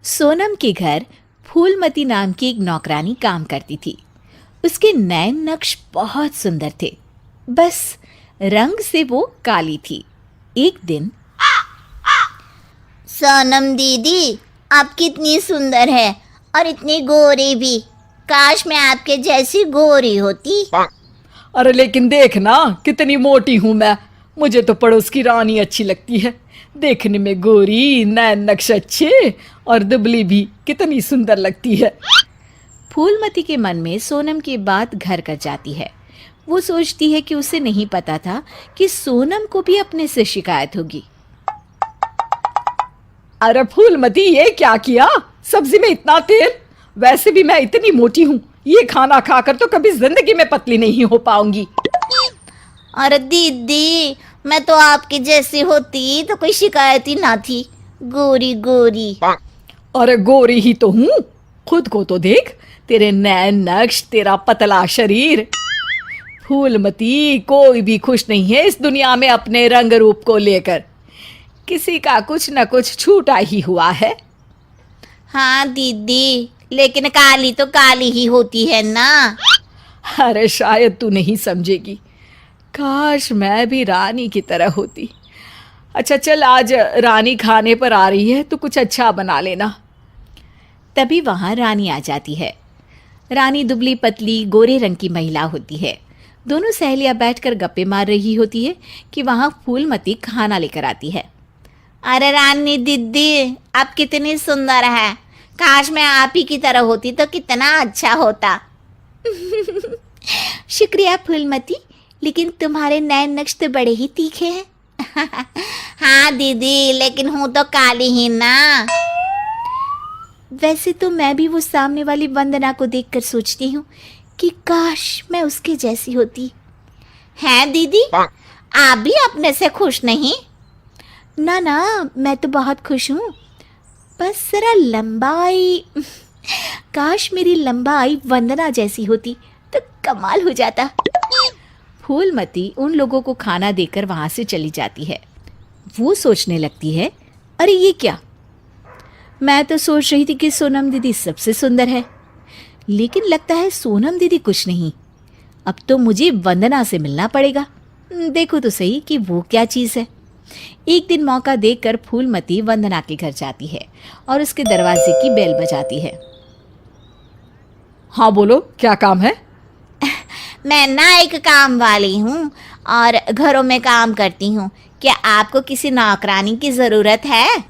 सोनम के घर फूलमती नाम की एक नौकरानी काम करती थी। उसके नैन नक्श बहुत सुंदर थे, बस रंग से वो काली थी। एक दिन सोनम दीदी, आप कितनी सुंदर है और इतनी गोरी भी। काश मैं आपके जैसी गोरी होती। अरे लेकिन देख ना, कितनी मोटी हूं मैं। मुझे तो पड़ोस की रानी अच्छी लगती है। देखने में गोरी, नैन नक्श अच्छे और दुबली भी कितनी सुंदर लगती है। फूलमती के मन में सोनम की बात घर कर जाती है। वो सोचती है कि उसे नहीं पता था कि सोनम को भी अपने से शिकायत होगी। अरे फूलमती, ये क्या किया? सब्जी में इतना तेल। वैसे भी मैं इतनी मोटी हूँ, ये खाना खाकर तो कभी जिंदगी में पतली नहीं हो पाऊंगी। अरे दीदी, मैं तो आपकी जैसी होती तो कोई शिकायत ही ना थी। गोरी गोरी। अरे गोरी ही तो हूँ, खुद को तो देख। तेरे नैन नक्श, तेरा पतला शरीर। फूलमती, कोई भी खुश नहीं है इस दुनिया में अपने रंग रूप को लेकर। किसी का कुछ न कुछ छूटा ही हुआ है। हाँ दीदी, लेकिन काली तो काली ही होती है ना। अरे शायद तू नहीं समझेगी। काश मैं भी रानी की तरह होती। अच्छा चल, आज रानी खाने पर आ रही है तो कुछ अच्छा बना लेना। तभी वहां रानी आ जाती है। रानी दुबली पतली गोरे रंग की महिला होती है। दोनों सहेलियां बैठकर गप्पे मार रही होती है कि वहां फूलमती खाना लेकर आती है। अरे रानी दीदी, आप कितनी सुंदर है। काश मैं आप ही की तरह होती तो कितना अच्छा होता। शुक्रिया फूलमती, लेकिन तुम्हारे नैन नक्श तो बड़े ही तीखे हैं। हाँ दीदी, लेकिन हूँ तो काली ही ना। वैसे तो मैं भी वो सामने वाली वंदना को देखकर सोचती हूँ कि काश मैं उसके जैसी होती। हैं दीदी, आप भी अपने से खुश नहीं? ना ना, मैं तो बहुत खुश हूँ। बस जरा लंबाई, काश मेरी लंबाई वंदना जैसी होती तो कमाल हो जाता। फूलमती उन लोगों को खाना देकर वहां से चली जाती है। वो सोचने लगती है, अरे ये क्या, मैं तो सोच रही थी कि सोनम दीदी सबसे सुंदर है, लेकिन लगता है सोनम दीदी कुछ नहीं। अब तो मुझे वंदना से मिलना पड़ेगा। देखो तो सही कि वो क्या चीज़ है। एक दिन मौका देखकर फूलमती वंदना के घर जाती है और उसके दरवाजे की बेल बजाती है। हाँ बोलो, क्या काम है? मैं ना एक काम वाली हूँ और घरों में काम करती हूँ। क्या आपको किसी नौकरानी की ज़रूरत है?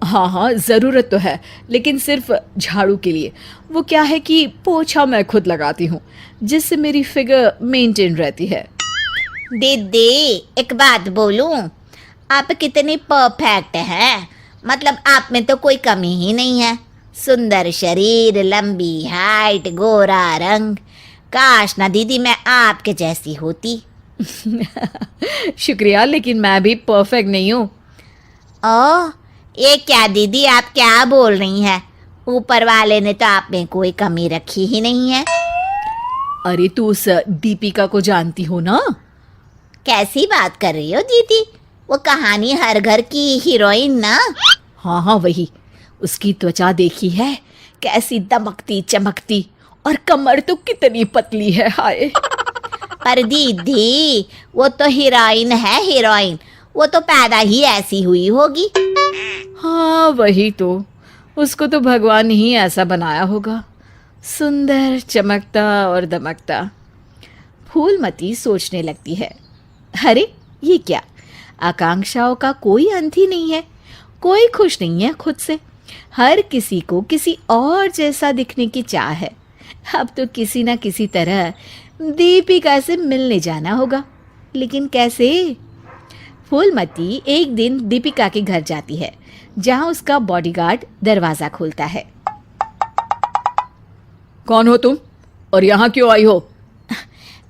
हाँ हाँ, ज़रूरत तो है, लेकिन सिर्फ झाड़ू के लिए। वो क्या है कि पोछा मैं खुद लगाती हूँ, जिससे मेरी फिगर मेंटेन रहती है। दीदी, एक बात बोलूं, आप कितनी परफेक्ट हैं। मतलब आप में तो कोई कमी ही नहीं है। सुंदर शरीर, लंबी हाइट, गोरा रंग। काश ना दीदी मैं आपके जैसी होती। शुक्रिया, लेकिन मैं भी परफेक्ट नहीं हूँ। ओह, ये क्या दीदी, आप क्या बोल रही हैं? ऊपर वाले ने तो आप में कोई कमी रखी ही नहीं है। अरे तू उस दीपिका को जानती हो ना? कैसी बात कर रही हो दीदी? वो कहानी हर घर की हीरोइन ना? हाँ हाँ वही। उसकी त्वचा देखी है, कैसी दमकती चमकती, और कमर तो कितनी पतली है, हाय। पर दीदी, वो तो हीरोइन है, हीरोइन। वो तो पैदा ही ऐसी हुई होगी। हाँ वही तो, उसको तो भगवान ही ऐसा बनाया होगा, सुंदर, चमकता और दमकता। फूलमती सोचने लगती है, अरे ये क्या, आकांक्षाओं का कोई अंत ही नहीं है। कोई खुश नहीं है खुद से। हर किसी को किसी और जैसा दिखने की चाह है। अब तो किसी ना किसी तरह दीपिका से मिलने जाना होगा, लेकिन कैसे? फूलमती एक दिन दीपिका के घर जाती है, जहां उसका बॉडीगार्ड दरवाजा खोलता है। कौन हो तुम और यहाँ क्यों आई हो?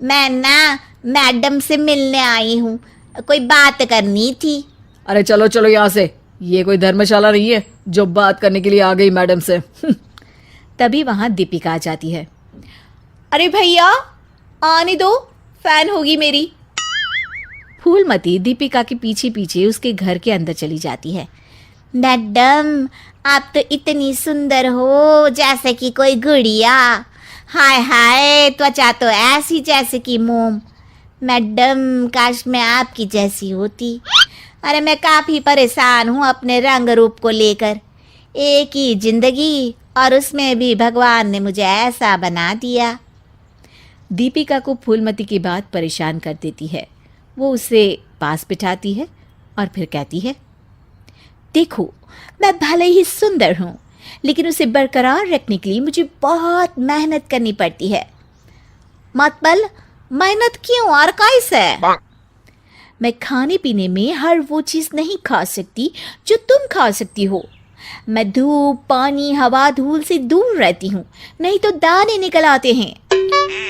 मैं ना मैडम से मिलने आई हूँ, कोई बात करनी थी। अरे चलो चलो यहाँ से, ये कोई धर्मशाला नहीं है जो बात करने के लिए आ गई मैडम से। तभी वहां दीपिका आ जाती है। अरे भैया आने दो, फैन होगी मेरी। फूलमती दीपिका के पीछे पीछे उसके घर के अंदर चली जाती है। मैडम, आप तो इतनी सुंदर हो जैसे कि कोई गुड़िया। हाय हाय, त्वचा तो ऐसी जैसे कि मोम। मैडम, काश मैं आपकी जैसी होती। अरे मैं काफ़ी परेशान हूँ अपने रंग रूप को लेकर। एक ही जिंदगी और उसमें भी भगवान ने मुझे ऐसा बना दिया। दीपिका को फूलमती की बात परेशान कर देती है। वो उसे पास बिठाती है और फिर कहती है, देखो, मैं भले ही सुंदर हूँ, लेकिन उसे बरकरार रखने के लिए मुझे बहुत मेहनत करनी पड़ती है। मतलब मेहनत क्यों और कैसे? मैं खाने पीने में हर वो चीज़ नहीं खा सकती जो तुम खा सकती हो। मैं धूप, पानी, हवा, धूल से दूर रहती हूँ, नहीं तो दाने निकल आते हैं।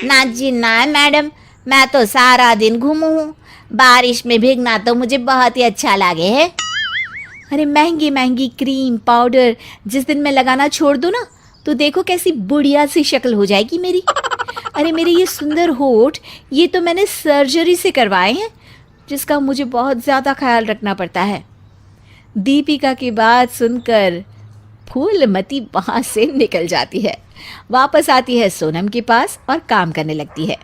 ना जी ना मैडम, मैं तो सारा दिन घूमू हूँ। बारिश में भीगना तो मुझे बहुत ही अच्छा लगे है। अरे महंगी महंगी क्रीम, पाउडर जिस दिन मैं लगाना छोड़ दूँ ना, तो देखो कैसी बुढ़िया सी शक्ल हो जाएगी मेरी। अरे मेरे ये सुंदर होठ, ये तो मैंने सर्जरी से करवाए हैं, जिसका मुझे बहुत ज़्यादा ख्याल रखना पड़ता है। दीपिका की बात सुनकर फूलमती वहाँ से निकल जाती है। वापस आती है सोनम के पास और काम करने लगती है।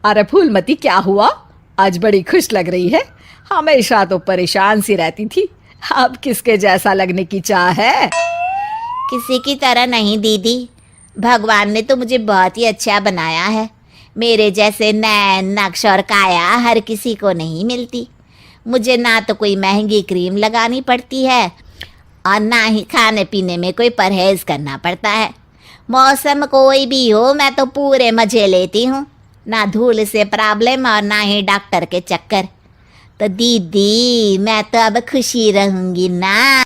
अरे फूलमती, क्या हुआ? आज बड़ी खुश लग रही है। हमेशा तो परेशान सी रहती थी, अब किसके जैसा लगने की चाह है? किसी की तरह नहीं दीदी, भगवान ने तो मुझे बहुत ही अच्छा बनाया है। मेरे जैसे नैन, नक्श और काया हर किसी को नहीं मिलती। मुझे ना तो कोई महंगी क्रीम लगानी पड़ती है और ना ही खाने पीने में कोई परहेज करना पड़ता है। मौसम कोई भी हो, मैं तो पूरे मज़े लेती हूँ। ना धूल से प्रॉब्लम और ना ही डॉक्टर के चक्कर। तो दीदी, मैं तो अब खुशी रहूँगी ना।